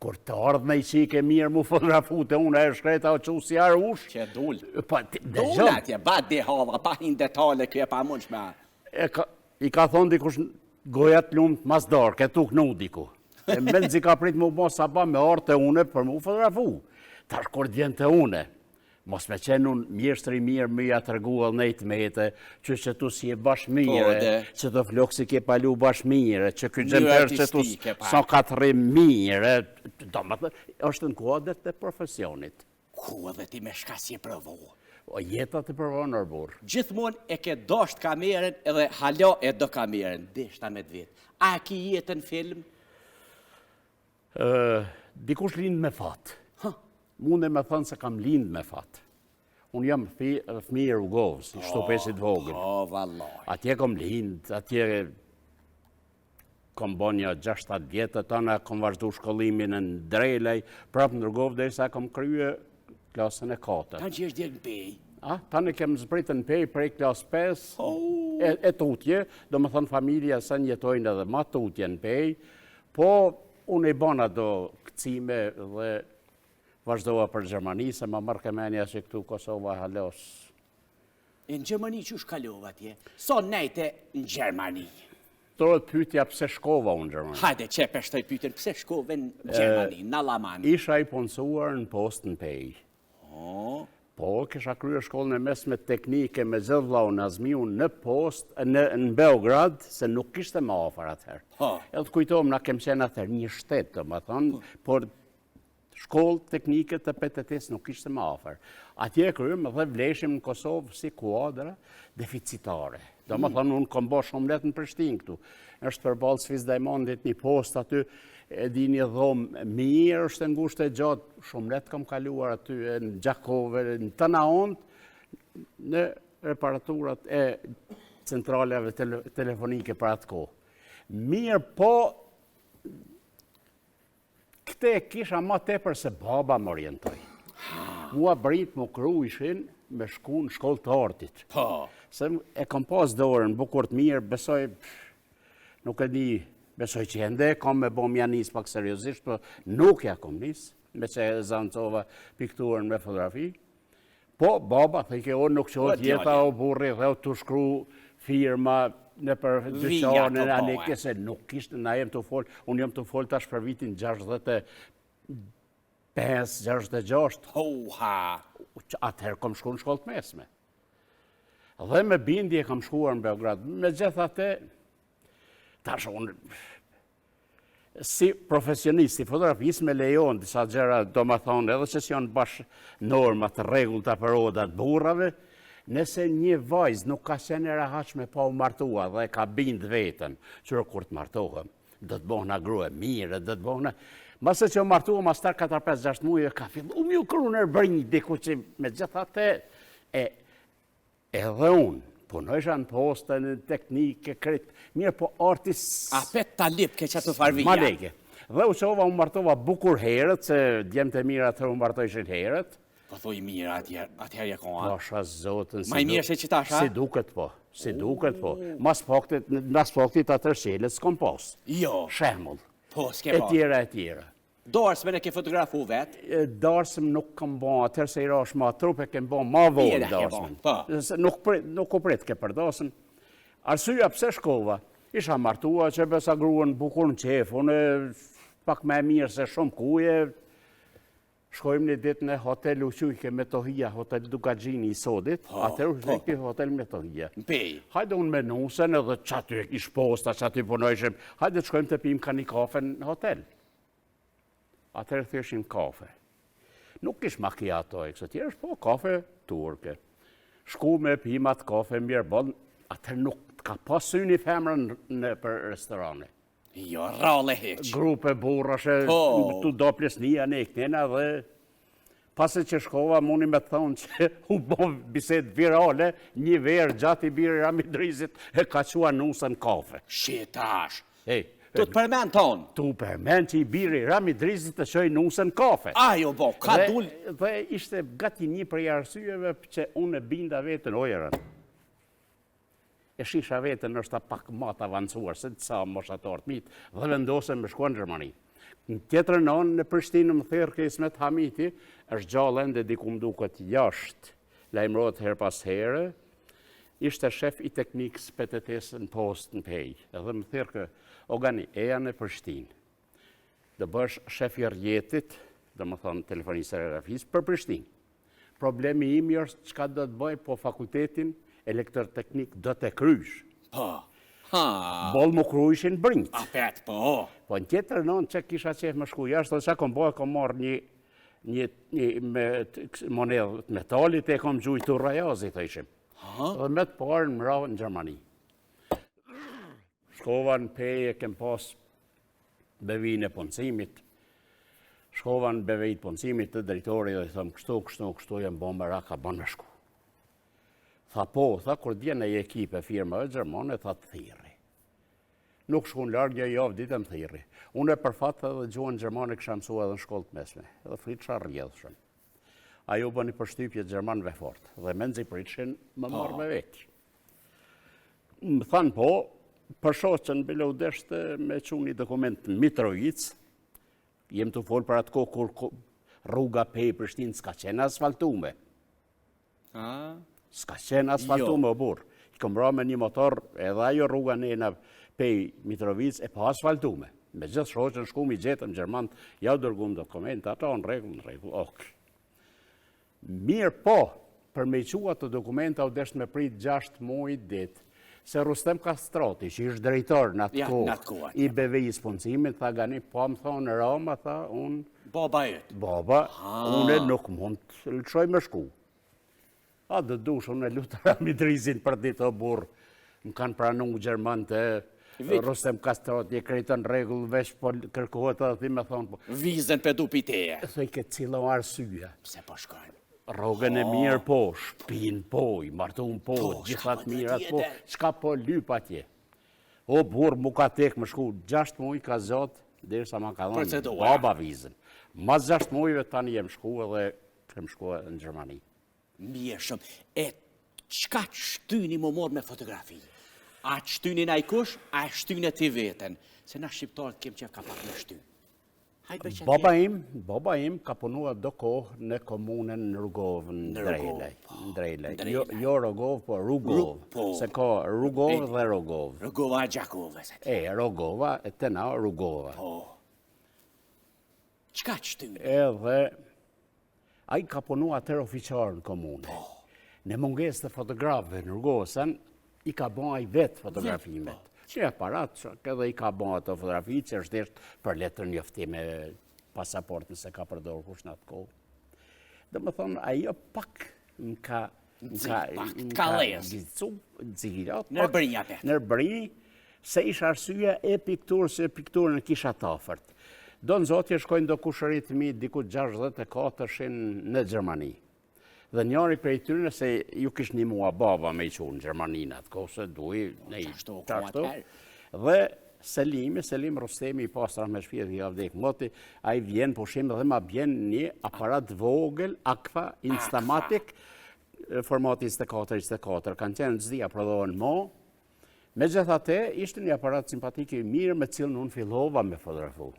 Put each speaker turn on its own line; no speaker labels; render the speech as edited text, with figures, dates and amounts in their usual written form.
kur të ardhë me i qike mirë mu fotografute, unë e shkreta o që si arë ush.
Që dull.
Dull
atje, ba di hava, pa hin detale kje pa mund shme.
I ka thonë dikush gojat lumë të masdar, këtu kënu diku. E menzi ka prit mu mos sa ba me artë e une për mu fotografu. Tash kur t'vjen të une, mos me qenë unë mjeshtri mirë më ja tërguall nejtë mete, që tu si e bash mire, që të flokë si ke palu bash mire, që këtë gjemper që tu sa katëri mire, është në kuadret të profesionit.
Kuadret i me shka si e provu.
O jetat të provu në rëbur.
Gjithmon e ke dosht kameren edhe halo e do kameren, deshta me dvit. A ki jetën film?
Dikush lind me fatë. Mune me thënë se kam lind me fatë. Unë jam fëmijë e Rrugovës, i shtopesit vogël.
Vallaj.
Atje kom lind, atje kom bo një 6-7 vjetë, tëna kom vazhdu shkollimin në Drelej, prapë në Rrugovë dhe sa kom krye klasën e 4.
Tanë që është djerë në pej?
Tanë kem zbritë në pej prej klasë 5, e tutje, do më thënë familja sa njetojnë edhe ma tutje në pej, po unë i bona do këcime dhe vazhdoa për Gjermani, se ma marrë kemenja që këtu Kosova halos.
Në Gjermani që shkalova tje? So nejte në Gjermani?
Tërët pytja pse shkova unë Gjermani.
Hajde, që peshtoj pytjen, pse shkove në Gjermani, në Alamani?
Isha i punësuar në post në pej. Po, kisha kryer shkollën e mesme teknike me zëdhlau në Azmiu në post, në Beograd, se nuk kishte më afër atëherë. Edhe të kujtojmë, na kem qenë atëherë një shtetë, më thonë, por shkollë teknike të PTT-s nuk ishte më afër. Atje kryem dhe vleshim në Kosovë si kuadra deficitare. Do më thonë, unë kom bo shumë letë në Prishtinë këtu. Është përballë Sfiz Dajmondit një post aty, e di një dhomë mirë, është e ngushtë e gjatë, shumë letë kom kaluar aty në Gjakove, në Tanaont, në reparaturat e centraleve telefonike për atë kohë. Mirë po, këte kisha ma tepër se baba më orientoj. Mua brit më kru ishin me shku në shkollë të artit. Se e kom pas dorën, bukur të mirë, besoj, nuk e di, besoj që ende, kom me bom ja nis pak seriosisht, për nuk ja kom nis, me që e zancova pikturën me fotografi. Po, baba, thike, o nuk qot jeta o burri, dhe o të shkru firma, në për dyqanë, në aneke, se nuk ishte, na jem të folë, unë jem të folë tash për vitin 65-66. Atëherë kom shku në shkollë të mesme. Dhe me bindje kam shkuar në Beograd. Me gjithate, tash unë, si profesionist, si fotografist me lejon, disa gjera, do më thonë, edhe që si janë bashkë normat, regullta për odat burrave, nëse një vajzë nuk ka qenë e rahatshme pa u martua dhe ka bind vetën, qërë kur të martohëm, dhe të bohna grue mire, dhe të bohna... Masë që u martua, mas tar 4-5-6 muje, ka fillu ju kru në brinjë, diku që me gjithate, edhe unë, punojsha në poste, në teknike, kretë, mirë po artis...
A pet talip ke që të farvija?
Ma leke. Dhe u qova u martova bukur herët, se djemë të mirë atër u martojshin herët,
po thoi mirë atëherë ja koha.
Pasha zotën.
Ma i mirë se që tasha?
Si duket po, si duket po. Nas faktit atër shelet s'kom pas.
Jo.
Shemull.
Po, s'ke pas.
E tjera.
Darsme në ke fotografu vetë?
Darsme nuk kam bo, atër se i rash ma trup e kem bo ma volë darsme. Nuk u prit ke për darsme. Arsyja pse shkova, isha martua që besa gruën bukur në qef, unë pak me mirë se shumë kuje, shkojmë një ditë në hotel Uqujke me Tohia, hotel Dukagjini i Sodit, atër u shrekti hotel me Tohia. Hajde unë me nusen edhe që aty ish posta, që aty punojshim, hajde të shkojmë të pim ka një kafe në hotel. Atër thëshim kafe. Nuk ish macchiato e kësë tjerë, po kafe turke. Shku me pimat kafe mirë bon, atër nuk ka pasyni femrën në për restorane.
Jo, rale heq.
Grupe burrashe, tu do plesnia në eknena dhe pasi që shkova, mundi me thonë që u bo biset virale, një verë gjatë i birë Ramidrizit e ka qua nusën kafe.
Shitash. Tu të përmen tonë?
Tu përmen që i birë Ramidrizit të qoj nusën kafe.
Ajo bo, ka dull.
Dhe ishte gati një prej arsyeve që unë e binda vetën ojerën. E shisha vetën është pak matë avancuar, se të sa moshatarët mitë, dhe vendosem me shkuan në Gjermani. Në tjetër anë në Prishtinë më thirr Kismet Hamiti, është gjallë ende diku më duket jashtë, lajmërohet her pas here, ishte shef i teknikës PTT-s në Post në Pej, edhe më thirr kë ogani eja në Prishtinë. Do bësh shef i rjetit, do më thonë telefonisë telegrafisë për Prishtinë. Problemi im është çka do të bëj, po fakultetin elektroteknik do të krysh.
Po.
Bol më kryshin brinjt.
Apet, po.
Po në tjetër nënë që kisha qef më shku jashtë, që kom bëhe, kom marrë një monedhë metalit, e kom gjujtu rajazit, të ishim. Dhe me të parë në mravë në Gjermani. Shkova në Peje, kem pas bevin e punësimit. Shkova në bevejt punësimit të drejtori dhe thëmë kështu, jem bo më raka, bon me shku. Tha po, kur djene e ekipe firma e Gjermane, tha të thiri. Nuk shku në largë, javë ditë më thiri. Unë e për fatë edhe gjuhën Gjermane kësha mësua edhe në shkollë të mesme, edhe fritësha rrjedhëshën. Ajo bëni përshtypje Gjermanëve fort, dhe menzi pritshin më marrë me vetë. Më thanë po, për shoqën bilo deshte me quni dokument në Mitrovic, jem të folë për atë kohë kur rruga Pej Prishtinë s'ka qenë asfaltume. S'ka qenë asfaltume o burë. I kom ra me një motor, edhe ajo rruga në Pej Mitrovic e pa asfaltume. Me gjithë shoqën shku mi gjetëm Gjermanët, ja u dërgum dokument, ata në regull, ok. Mirë po, për me qua të dokumenta u desht me prit 6 muaj ditë, se Rustem Kastrati, që ishtë drejtor në atë kohë, i BVI-s punësimit, tha gani, po më thonë në Roma, tha unë...
Baba jetë.
Baba, unë nuk mund të lëshoj me shku. A dë dush, unë e lutëra Midrizin për ditë o burë, më kanë pranu Gjerman të Rustem Kastrati, e krejton regull vesh, po kërkohet edhe ti me thonë, po...
Vizën për du piteje.
Thoj ke cilo arsye.
Pse po shkojnë?
Rogën e mirë po, shpin po, i martun po, gjithat mirat po, qka po lyp atje. O burë mu ka tek më shku, 6 muaj ka zotë, dhe sa ma ka dhonë, baba vizën. Mas 6 muajve tani jem shku edhe kem shku në Gjermani.
Mirë shumë, e qka shtyni më morë me fotografi? A shtyni na i kush, a shtyni ti veten? Se na shqiptarët kem qef ka pak në shty.
Baba im ka punua do kohë në komunën në Rugov në Drejle. Jo Rogov, po Rugov. Se ka Rugov dhe Rogov.
Rugova e Gjakovës.
Rogova, e të na Rugova.
Qka shtyni?
Edhe, a i ka punua atër ofiqarë në komunë. Në munges të fotografëve në Rugovësën, i ka bon a i vetë fotografimet. Që e parat, edhe i ka bon ato fotografi, që është deshtë për letër njoftime pasaportën se ka përdorë kush në atë kohë. Dhe më thonë, ajo pak në ka nërbërinja, se isha arsye e pikturë, se pikturën e kisha tafërt. Do në zotje shkojnë do kushërit mi diku 64 në Gjermani. Dhe njëri për i tyre se ju kish një mua baba me i qunë në Gjermaninë atë kohë, se duhi në i qashtu. Dhe Selim Rustemi i pasra me shpjet i avdek moti, a i vjen pushim dhe ma vjen një aparat vogël, Agfa, Instamatic, formati 24-24, kanë qenë zdia prodhohen mo. Me gjithate, ishte një aparat simpatike i mirë me cilën unë fillova me fotografu.